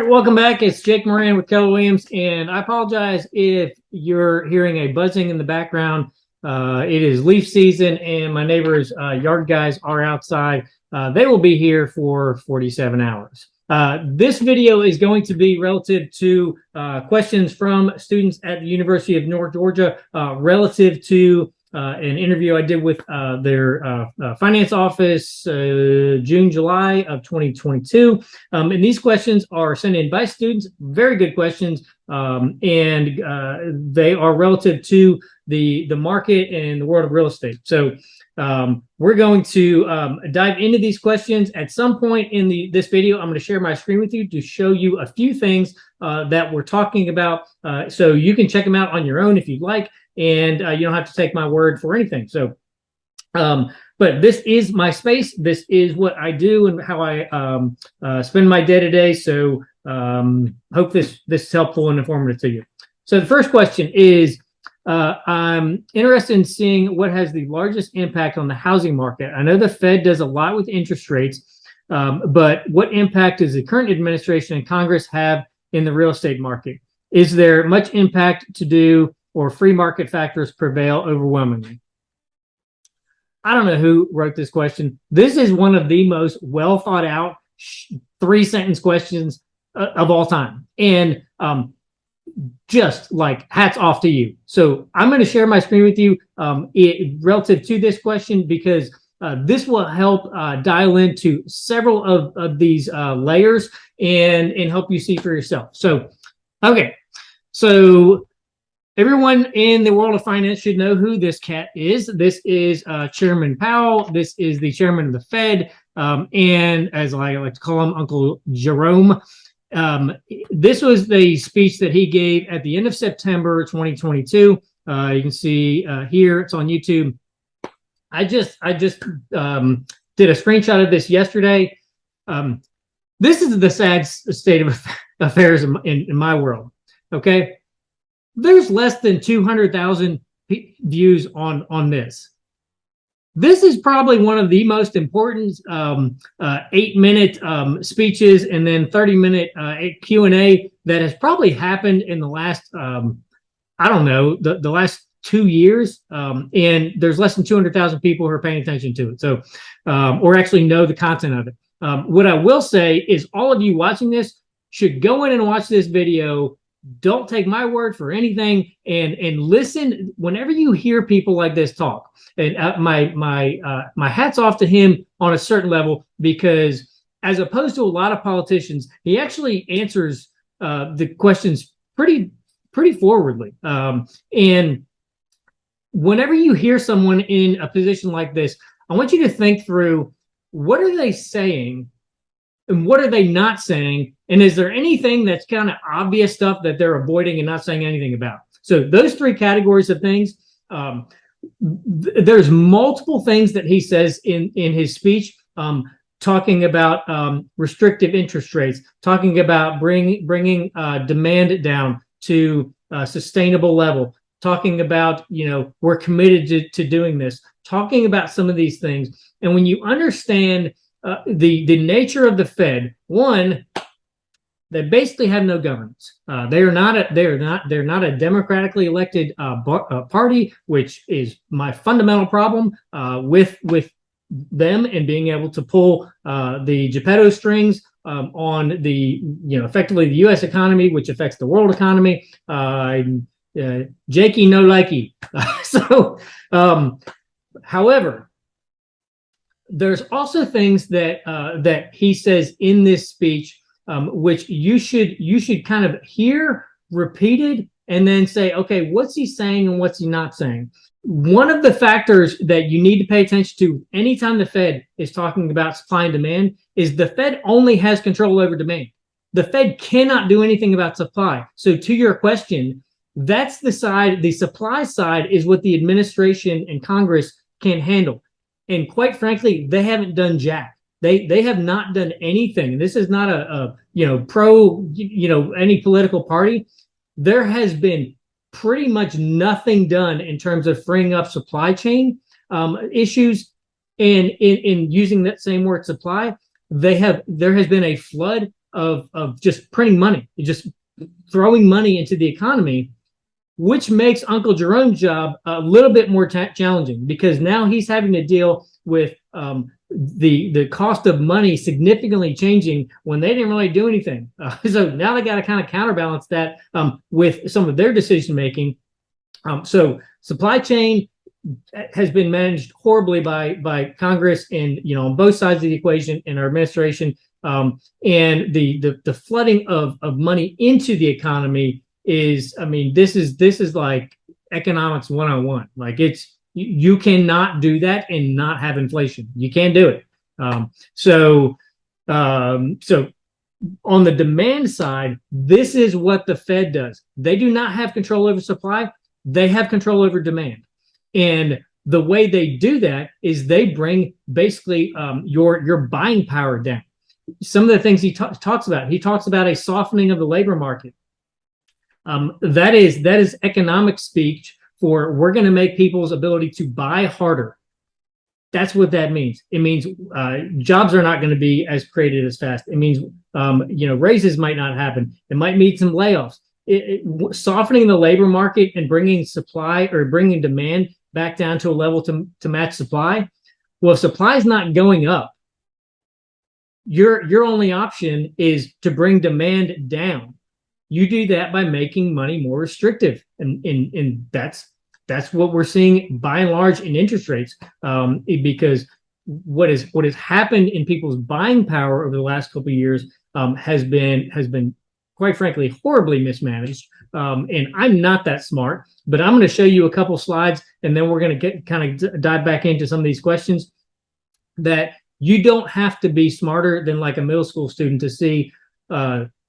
right, welcome back. It's Jake Moran with Keller Williams, and I apologize if you're hearing a buzzing in the background. It is leaf season, and my neighbors' yard guys are outside. They will be here for 47 hours. This video is going to be relative to questions from students at the University of North Georgia relative to an interview I did with their finance office June, July of 2022. And these questions are sent in by students, very good questions, and they are relative to the market and the world of real estate. So we're going to dive into these questions. At some point in this video, I'm going to share my screen with you to show you a few things that we're talking about, so you can check them out on your own if you'd like, and you don't have to take my word for anything. So, but this is my space. This is what I do and how I spend my day to day. So hope this is helpful and informative to you. So the first question is, I'm interested in seeing what has the largest impact on the housing market. I know the Fed does a lot with interest rates, but what impact does the current administration and Congress have in the real estate market? Is there much impact to do, or free market factors prevail overwhelmingly? I don't know who wrote this question. This is one of the most well thought out 3-sentence questions of all time. And just like hats off to you. So I'm going to share my screen with you relative to this question, because this will help dial into several of these layers and help you see for yourself. So, okay. So everyone in the world of finance should know who this cat is. This is Chairman Powell. This is the chairman of the Fed. And as I like to call him, Uncle Jerome. This was the speech that he gave at the end of September 2022. You can see here, it's on YouTube. I just did a screenshot of this yesterday. This is the sad state of affairs in my world. Okay. There's less than 200,000 views on this. This is probably one of the most important 8-minute speeches and then 30-minute Q&A that has probably happened in the last, I don't know, the last 2 years. And there's less than 200,000 people who are paying attention to it. So, or actually know the content of it. What I will say is all of you watching this should go in and watch this video. Don't take my word for anything, and listen whenever you hear people like this talk. And my hat's off to him on a certain level, because as opposed to a lot of politicians, he actually answers the questions pretty forwardly. And whenever you hear someone in a position like this, I want you to think through, what are they saying and what are they not saying? And is there anything that's kind of obvious stuff that they're avoiding and not saying anything about? So those 3 categories of things, there's multiple things that he says in his speech, talking about restrictive interest rates, talking about bringing demand down to a sustainable level, talking about, we're committed to doing this, talking about some of these things. And when you understand the nature of the Fed, one, they basically have no governance. They're not a democratically elected party, which is my fundamental problem with them and being able to pull the Geppetto strings on the effectively the U.S. economy, which affects the world economy. Jakey no likey. So, however, there's also things that he says in this speech, which you should kind of hear repeated and then say, okay, what's he saying and what's he not saying? One of the factors that you need to pay attention to anytime the Fed is talking about supply and demand is the Fed only has control over demand. The Fed cannot do anything about supply. So to your question, that's the supply side is what the administration and Congress can handle. And quite frankly, they haven't done jack. They have not done anything. This is not a pro any political party. There has been pretty much nothing done in terms of freeing up supply chain issues. And in using that same word supply, there has been a flood of just printing money, just throwing money into the economy, which makes Uncle Jerome's job a little bit more challenging, because now he's having to deal with the cost of money significantly changing when they didn't really do anything. So now they got to kind of counterbalance that with some of their decision making. So supply chain has been managed horribly by Congress, and on both sides of the equation in our administration. And the flooding of money into the economy is, I mean, this is like economics 101. Like, you cannot do that and not have inflation. You can't do it. So on the demand side, this is what the Fed does. They do not have control over supply. They have control over demand. And the way they do that is they bring basically your buying power down. Some of the things he talks about a softening of the labor market. That is economic speech for, we're going to make people's ability to buy harder. That's what that means. It means jobs are not going to be as created as fast. It means raises might not happen. It might mean some layoffs. Softening the labor market and bringing supply, or bringing demand back down to a level to match supply. Well, if supply is not going up, your only option is to bring demand down. You do that by making money more restrictive, and that's what we're seeing by and large in interest rates, because what has happened in people's buying power over the last couple of years has been quite frankly horribly mismanaged. And I'm not that smart, but I'm going to show you a couple slides, and then we're going to kind of dive back into some of these questions. That you don't have to be smarter than like a middle school student to see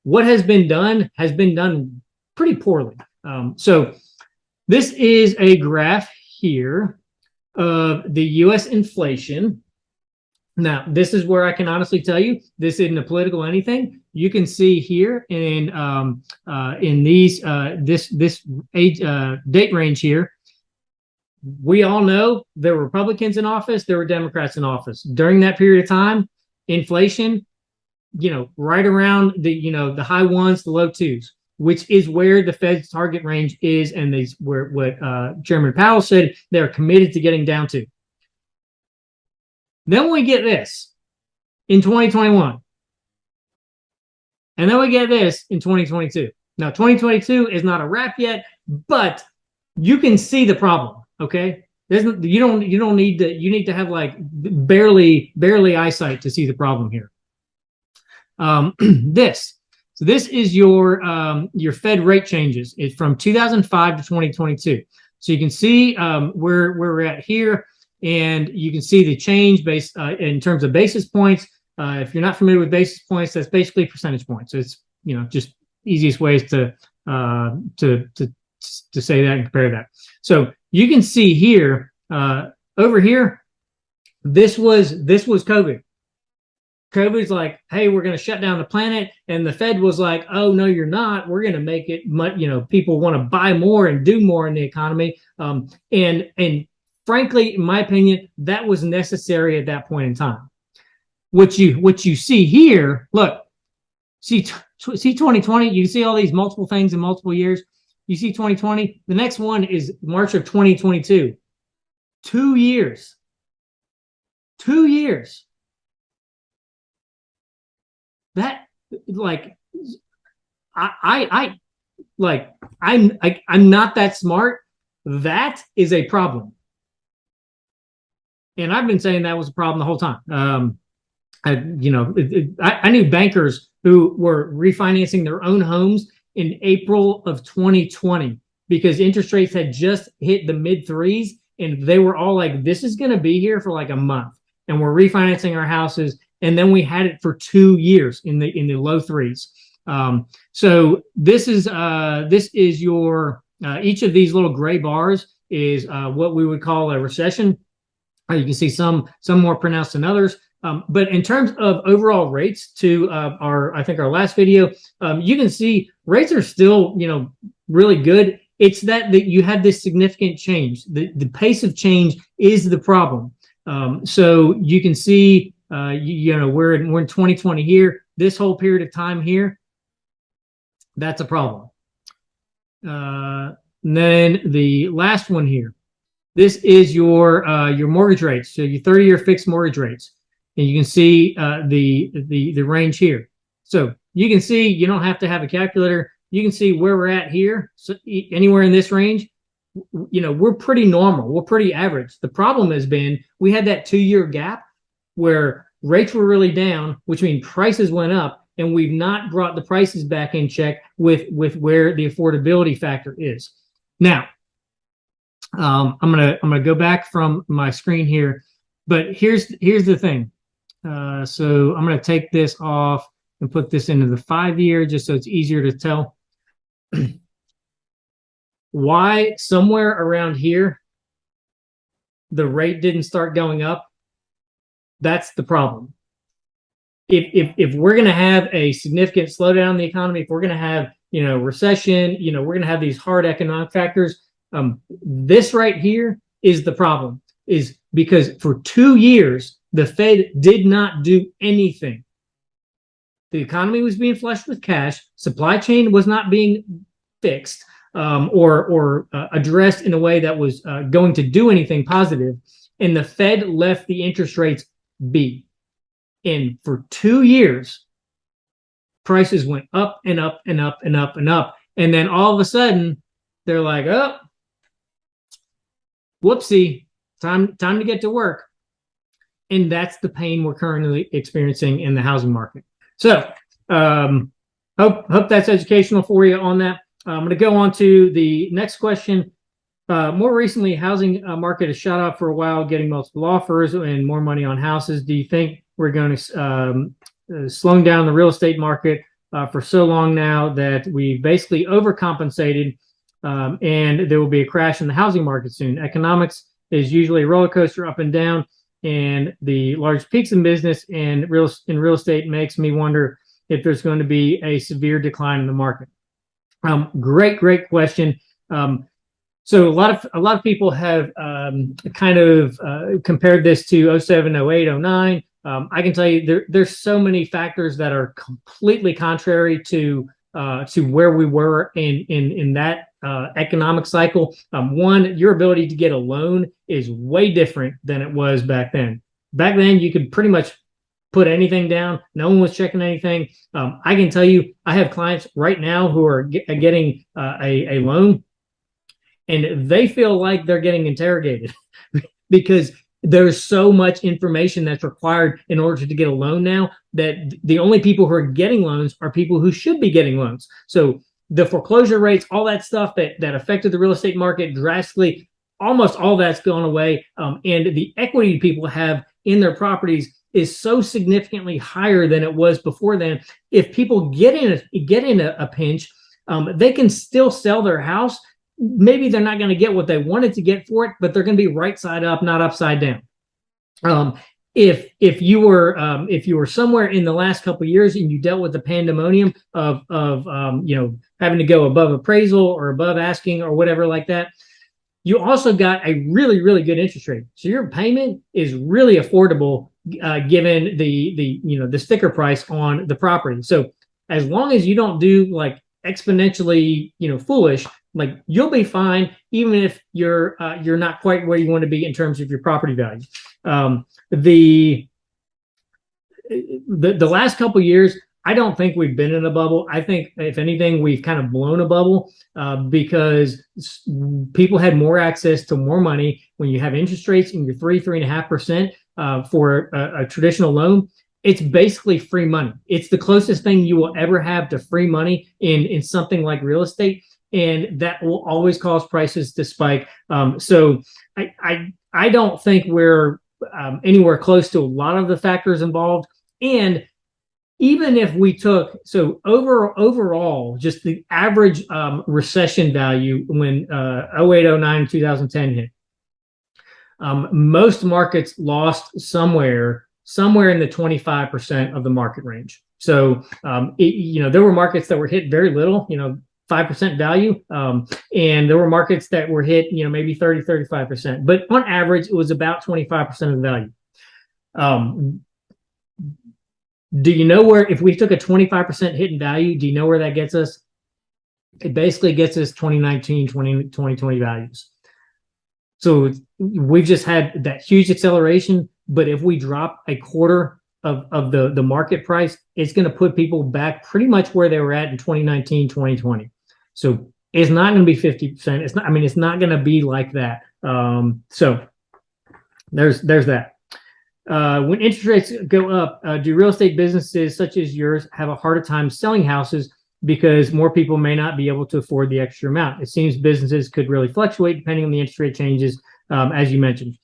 what has been done pretty poorly. So this is a graph here of the U.S. inflation. Now, this is where I can honestly tell you this isn't a political anything. You can see here in these this age date range here. We all know there were Republicans in office, there were Democrats in office. During that period of time, inflation, right around the high ones, the low twos, which is where the Fed's target range is, and what Chairman Powell said they're committed to getting down to. Then we get this in 2021. And then we get this in 2022. Now, 2022 is not a wrap yet, but you can see the problem. Okay, you don't need to. You need to have like barely eyesight to see the problem here. This is your Fed rate changes. It's from 2005 to 2022. So you can see where we're at here, and you can see the change based in terms of basis points. If you're not familiar with basis points, that's basically percentage points. So it's just easiest ways to say that and compare that. So you can see here, over here, this was COVID. COVID's like, hey, we're going to shut down the planet, and the Fed was like, oh no, you're not. We're going to make it, people want to buy more and do more in the economy. And frankly, in my opinion, that was necessary at that point in time. What you see here, look, see 2020. You can see all these multiple things in multiple years. You see 2020. The next one is March of 2022. 2 years. 2 years. That, like, I'm not that smart. That is a problem. And I've been saying that was a problem the whole time. I knew bankers who were refinancing their own homes in April of 2020 because interest rates had just hit the mid threes, and they were all like, this is going to be here for like a month, and we're refinancing our houses. And then we had it for 2 years in the low threes. So this is your each of these little gray bars is what we would call a recession. You can see some more pronounced than others. But in terms of overall rates, to I think our last video, you can see rates are still really good. It's that you had this significant change. The pace of change is the problem. So you can see we're in 2020 here. this whole period of time here, that's a problem. Then the last one here, this is your mortgage rates. So your 30-year fixed mortgage rates, and you can see the range here. So you can see, you don't have to have a calculator. You can see where we're at here. So anywhere in this range, we're pretty normal. We're pretty average. The problem has been we had that 2-year gap where rates were really down, which means prices went up, and we've not brought the prices back in check with where the affordability factor is. Now, I'm gonna go back from my screen here, but here's the thing. So I'm gonna take this off and put this into the 5-year just so it's easier to tell. Why somewhere around here the rate didn't start going up? That's the problem. If we're going to have a significant slowdown in the economy, if we're going to have recession, we're going to have these hard economic factors. This right here is the problem, is because for 2 years the Fed did not do anything. The economy was being flushed with cash. Supply chain was not being fixed or addressed in a way that was going to do anything positive. And the Fed left the interest rates be. And for 2 years, prices went up and up and up and up and up. And then all of a sudden, they're like, oh, whoopsie, time to get to work. And that's the pain we're currently experiencing in the housing market. So hope that's educational for you on that. I'm going to go on to the next question. More recently, housing market has shot up for a while, getting multiple offers and more money on houses. Do you think we're going to slowing down the real estate market for so long now that we basically overcompensated and there will be a crash in the housing market soon? Economics is usually a roller coaster up and down, and the large peaks in business and real estate makes me wonder if there's going to be a severe decline in the market. Great question. So a lot of people have kind of compared this to 07, 08, 09. I can tell you there's so many factors that are completely contrary to where we were in that economic cycle. One, your ability to get a loan is way different than it was back then. Back then, you could pretty much put anything down. No one was checking anything. I can tell you, I have clients right now who are getting a loan, and they feel like they're getting interrogated because there's so much information that's required in order to get a loan now that the only people who are getting loans are people who should be getting loans. So the foreclosure rates, all that stuff that affected the real estate market drastically, almost all that's gone away. And the equity people have in their properties is so significantly higher than it was before then. If people get in a pinch, they can still sell their house. Maybe they're not going to get what they wanted to get for it, but they're going to be right side up, not upside down. If you were somewhere in the last couple of years and you dealt with the pandemonium of having to go above appraisal or above asking or whatever like that, you also got a really good interest rate. So your payment is really affordable given the sticker price on the property. So as long as you don't do like exponentially foolish, like you'll be fine even if you're not quite where you want to be in terms of your property value. The last couple of years, I don't think we've been in a bubble. I think if anything, we've kind of blown a bubble because people had more access to more money. When you have interest rates in your 3.5% for a traditional loan, it's basically free money. It's the closest thing you will ever have to free money in something like real estate. And that will always cause prices to spike. So I don't think we're anywhere close to a lot of the factors involved. And even if we took, so overall, just the average recession value when 08, 09, 2010 hit, most markets lost somewhere in the 25% of the market range. So, there were markets that were hit very little, 5% value. And there were markets that were hit, maybe 30, 35%. But on average, it was about 25% of the value. Do you know where, if we took a 25% hit in value, do you know where that gets us? It basically gets us 2019, 2020 values. So we've just had that huge acceleration. But if we drop a quarter of the market price, it's going to put people back pretty much where they were at in 2019, 2020. So it's not going to be 50%. It's not, I mean, it's not going to be like that. So there's that. When interest rates go up, do real estate businesses such as yours have a harder time selling houses because more people may not be able to afford the extra amount? It seems businesses could really fluctuate depending on the interest rate changes, as you mentioned.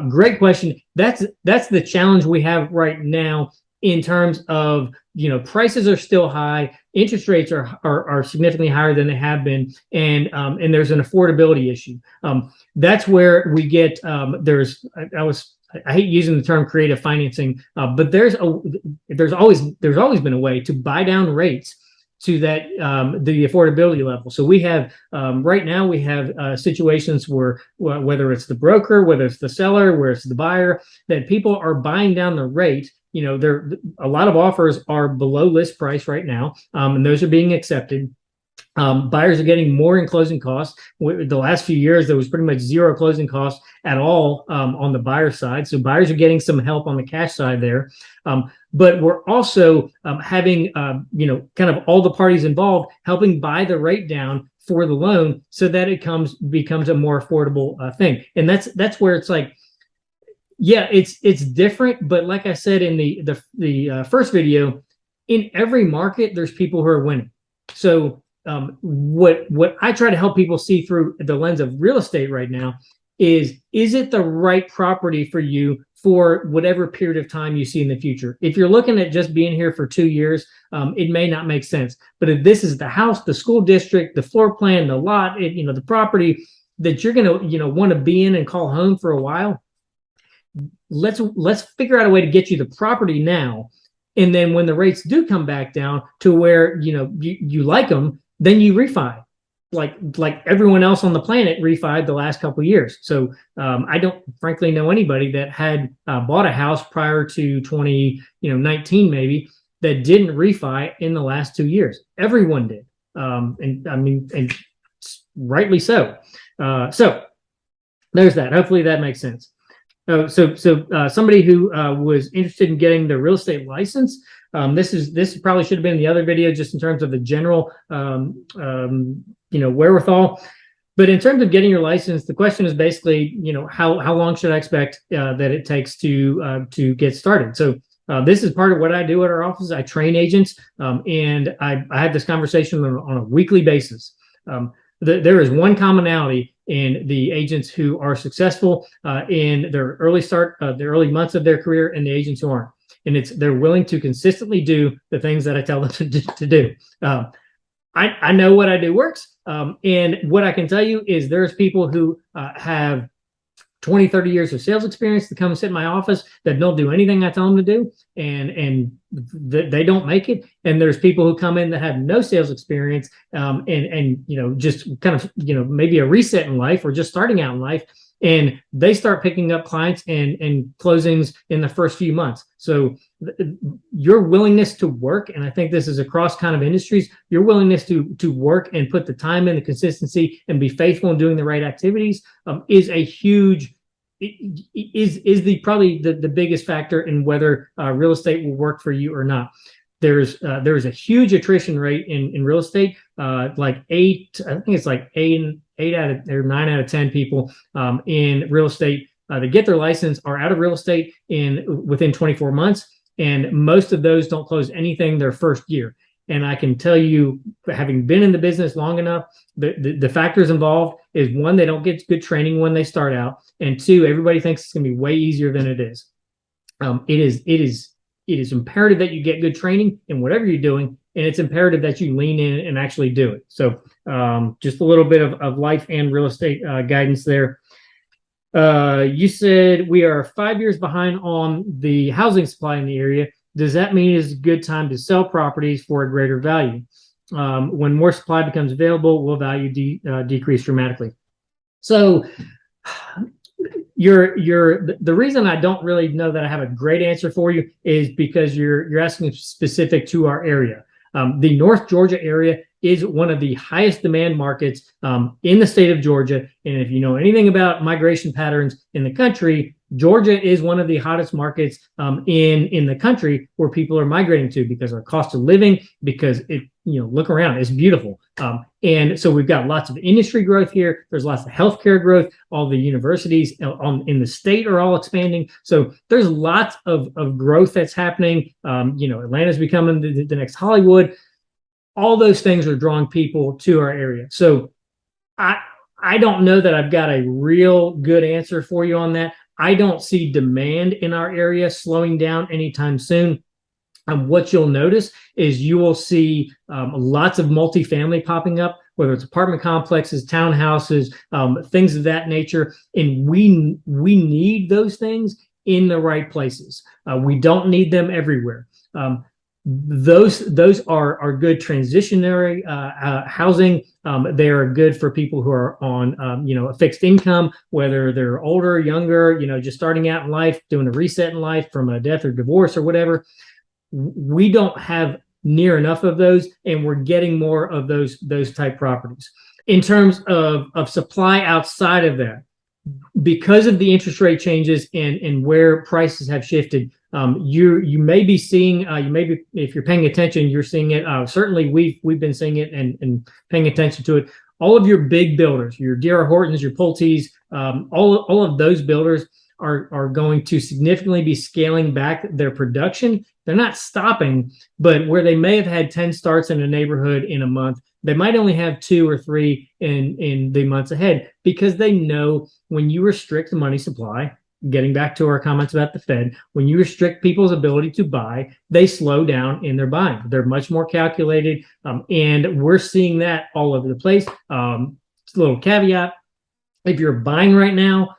Great question. That's the challenge we have right now in terms of, prices are still high, interest rates are significantly higher than they have been, and there's an affordability issue. That's where we get I hate using the term creative financing, but there's always been a way to buy down rates to that the affordability level. So we have right now we have situations where whether it's the broker, whether it's the seller, whether it's the buyer, that people are buying down the rate. There a lot of offers are below list price right now, and those are being accepted. Buyers are getting more in closing costs. The last few years, there was pretty much zero closing costs at all on the buyer side. So buyers are getting some help on the cash side there. But we're also having, kind of all the parties involved helping buy the rate down for the loan so that it becomes a more affordable thing. And that's where it's like, yeah, it's different. But like I said in the first video, in every market, there's people who are winning. So what I try to help people see through the lens of real estate right now is it the right property for you for whatever period of time you see in the future? If you're looking at just being here for 2 years, it may not make sense. But if this is the house, the school district, the floor plan, the lot, the property that you're going to, want to be in and call home for a while, let's figure out a way to get you the property now. And then when the rates do come back down to where, you like them, then you refi, like everyone else on the planet refied the last couple of years. So I don't frankly know anybody that had bought a house prior to 2019 maybe that didn't refi in the last 2 years. Everyone did, and I mean, and rightly so. So there's that. Hopefully that makes sense. So somebody who was interested in getting the real estate license. This probably should have been in the other video just in terms of the general wherewithal. But in terms of getting your license, the question is basically, how long should I expect that it takes to get started? So this is part of what I do at our office. I train agents, and I have this conversation on a weekly basis. There is one commonality in the agents who are successful in their the early months of their career, and the agents who aren't. And they're willing to consistently do the things that I tell them to do. I know what I do works. And what I can tell you is there's people who have 20, 30 years of sales experience to come and sit in my office that don't do anything I tell them to do, and they don't make it. And there's people who come in that have no sales experience, and just kind of maybe a reset in life or just starting out in life, and they start picking up clients and closings in the first few months. So your willingness to work, and I think this is across kind of industries, your willingness to work and put the time in, the consistency, and be faithful in doing the right activities is a huge, probably the biggest factor in whether real estate will work for you or not. There's a huge attrition rate in real estate. Like I think it's like 9 out of 10 people in real estate that get their license are out of real estate within 24 months. And most of those don't close anything their first year. And I can tell you, having been in the business long enough, the factors involved is, one, they don't get good training when they start out, and two, everybody thinks it's going to be way easier than it is. It is imperative that you get good training in whatever you're doing, and it's imperative that you lean in and actually do it. So just a little bit of life and real estate guidance there. You said we are 5 years behind on the housing supply in the area. Does that mean it's a good time to sell properties for a greater value? When more supply becomes available, will value decrease dramatically? So the reason I don't really know that I have a great answer for you is because you're asking specific to our area. The North Georgia area is one of the highest demand markets in the state of Georgia. And if you know anything about migration patterns in the country, Georgia is one of the hottest markets in the country where people are migrating to because of cost of living, because look around, it's beautiful. And so we've got lots of industry growth here. There's lots of healthcare growth. All the universities in the state are all expanding. So there's lots of growth that's happening. Atlanta's becoming the next Hollywood. All those things are drawing people to our area. So I don't know that I've got a real good answer for you on that. I don't see demand in our area slowing down anytime soon. What you'll notice is you will see lots of multifamily popping up, whether it's apartment complexes, townhouses, things of that nature. And we need those things in the right places. We don't need them everywhere. Those are good transitionary housing. They are good for people who are on a fixed income, whether they're older, younger, just starting out in life, doing a reset in life from a death or divorce or whatever. We don't have near enough of those, and we're getting more of those type properties. In terms of supply outside of that, because of the interest rate changes and where prices have shifted, you may be seeing, if you're paying attention, you're seeing it. Certainly, we've been seeing it and paying attention to it. All of your big builders, your D.R. Hortons, your Pulte's, all of those builders are going to significantly be scaling back their production. They're not stopping, but where they may have had 10 starts in a neighborhood in a month, they might only have 2 or 3 in the months ahead, because they know when you restrict the money supply, getting back to our comments about the Fed, when you restrict people's ability to buy, they slow down in their buying. They're much more calculated, and we're seeing that all over the place. Just a little caveat: if you're buying right now,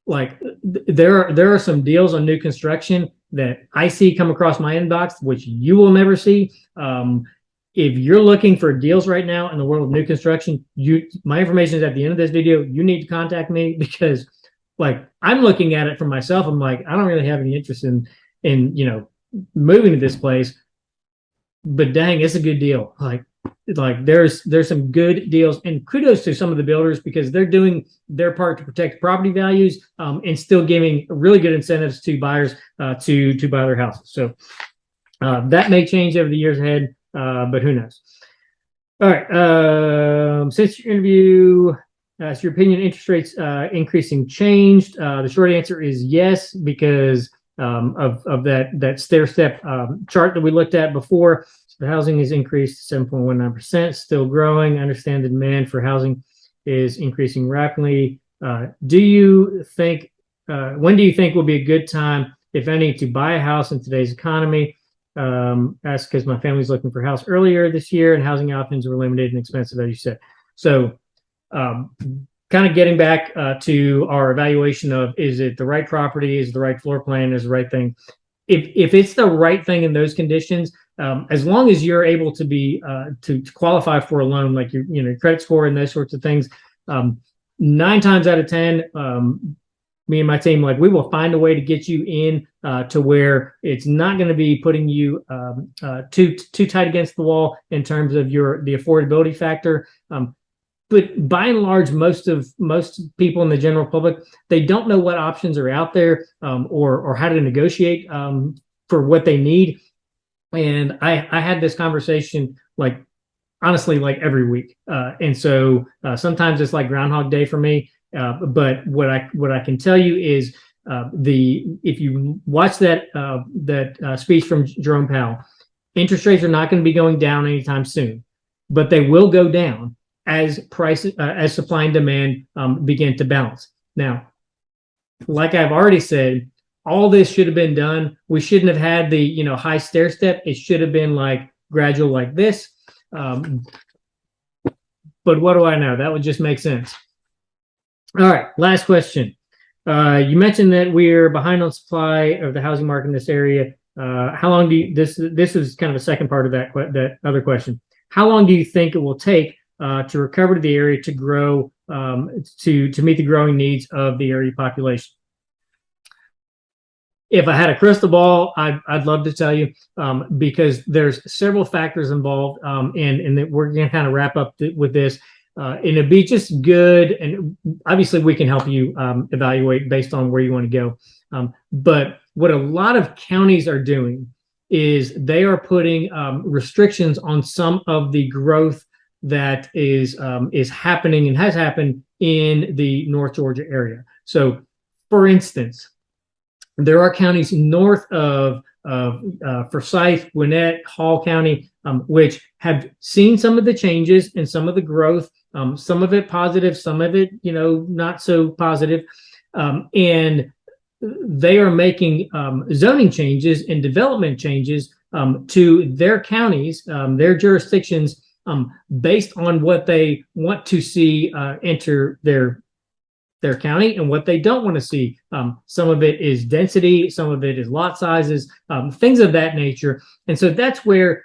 like there are some deals on new construction that I see come across my inbox, which you will never see. If you're looking for deals right now in the world of new construction, my information is at the end of this video. You need to contact me, because I'm looking at it for myself. I'm like, I don't really have any interest in moving to this place, but dang, it's a good deal. There's some good deals, and kudos to some of the builders, because they're doing their part to protect property values and still giving really good incentives to buyers to buy their houses. So that may change over the years ahead, but who knows? All right. Since your interview, so your opinion, interest rates increasing changed? The short answer is yes, because of that stair step chart that we looked at before. The housing has increased 7.19%, still growing. I understand the demand for housing is increasing rapidly. Do you think, when do you think will be a good time, if any, to buy a house in today's economy? That's because my family's looking for a house earlier this year, and housing options were limited and expensive, as you said. So kind of getting back to our evaluation of, is it the right property? Is it the right floor plan? Is the right thing? If it's the right thing in those conditions, as long as you're able to be to qualify for a loan, like your credit score and those sorts of things, 9 times out of 10, me and my team, we will find a way to get you in to where it's not going to be putting you too tight against the wall in terms of the affordability factor. But by and large, most people in the general public, they don't know what options are out there or how to negotiate for what they need. And I had this conversation honestly every week, and so sometimes it's like Groundhog Day for me. But what I can tell you is if you watch that speech from Jerome Powell, interest rates are not going to be going down anytime soon, but they will go down as supply and demand begin to balance. Now, like I've already said, all this should have been done. We shouldn't have had the high stair step. It should have been gradual like this. But what do I know? That would just make sense. All right, last question. You mentioned that we're behind on supply of the housing market in this area. How long do you, this is kind of a second part of that other question. How long do you think it will take to recover the area to grow to meet the growing needs of the area population? If I had a crystal ball, I'd love to tell you, because there's several factors involved, and that we're going to kind of wrap up with this. And it'd be just good, and obviously we can help you evaluate based on where you want to go. But what a lot of counties are doing is they are putting restrictions on some of the growth that is happening and has happened in the North Georgia area. So, for instance, there are counties north of Forsyth, Gwinnett, Hall County, which have seen some of the changes and some of the growth, some of it positive, some of it, not so positive. And they are making zoning changes and development changes to their counties, their jurisdictions, based on what they want to see enter their county and what they don't want to see. Some of it is density, some of it is lot sizes, things of that nature. And so that's where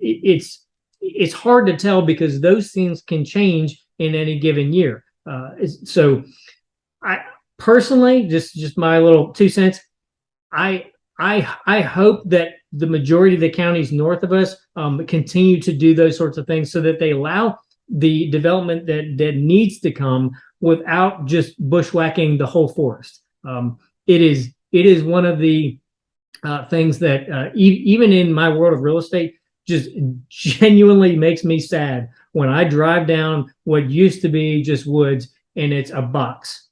it's hard to tell, because those things can change in any given year. So I personally, just my little 2 cents, I hope that the majority of the counties north of us continue to do those sorts of things, so that they allow the development that needs to come without just bushwhacking the whole forest. It is one of the things that even in my world of real estate just genuinely makes me sad when I drive down what used to be just woods and it's a box,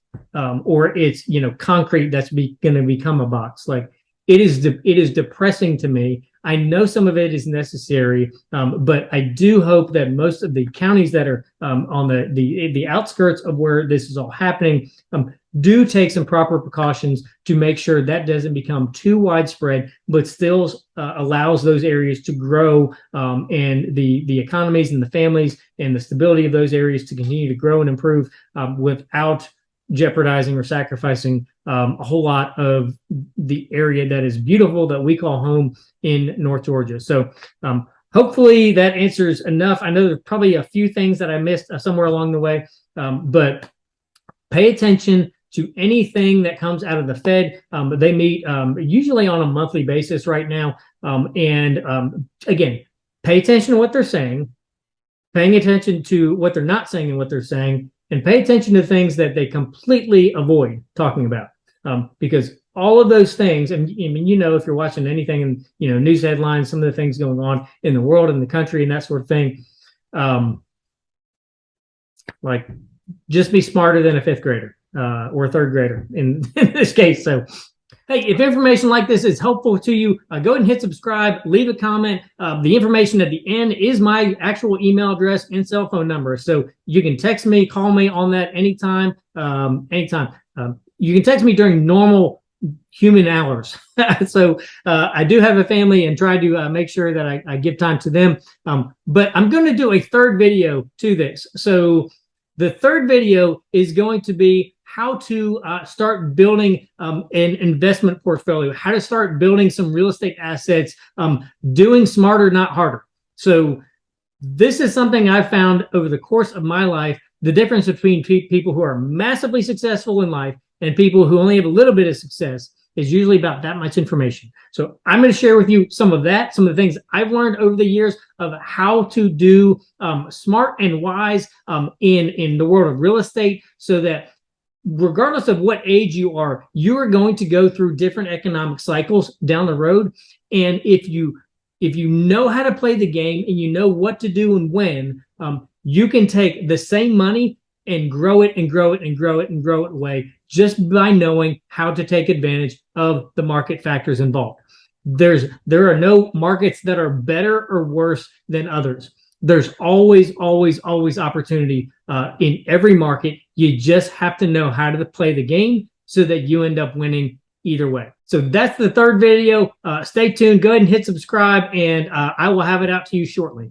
or it's concrete that's going to become a box. Like, it is depressing to me. I know some of it is necessary, but I do hope that most of the counties that are on the outskirts of where this is all happening do take some proper precautions to make sure that doesn't become too widespread, but still allows those areas to grow, and the economies and the families and the stability of those areas to continue to grow and improve without jeopardizing or sacrificing a whole lot of the area that is beautiful that we call home in North Georgia. So hopefully that answers enough. I know there's probably a few things that I missed somewhere along the way, but pay attention to anything that comes out of the Fed. They meet usually on a monthly basis right now. And again, pay attention to what they're saying, paying attention to what they're not saying and what they're saying, and pay attention to things that they completely avoid talking about, because all of those things, and if you're watching anything in news headlines, some of the things going on in the world and the country and that sort of thing, like, just be smarter than a fifth grader or a third grader in this case. So, hey, if information like this is helpful to you, go ahead and hit subscribe, leave a comment. The information at the end is my actual email address and cell phone number. So you can text me, call me on that anytime. You can text me during normal human hours. So I do have a family and try to make sure that I give time to them. But I'm going to do a third video to this. So the third video is going to be how to start building an investment portfolio, how to start building some real estate assets, doing smarter, not harder. So this is something I've found over the course of my life, the difference between people who are massively successful in life and people who only have a little bit of success is usually about that much information. So I'm going to share with you some of that, some of the things I've learned over the years of how to do smart and wise in the world of real estate, so that regardless of what age you are going to go through different economic cycles down the road. And if you know how to play the game and you know what to do and when, you can take the same money and grow it and grow it and grow it and grow it away, just by knowing how to take advantage of the market factors involved. There are no markets that are better or worse than others. There's always opportunity in every market. You just have to know how to play the game so that you end up winning either way. So that's the third video. Stay tuned. Go ahead and hit subscribe, and I will have it out to you shortly.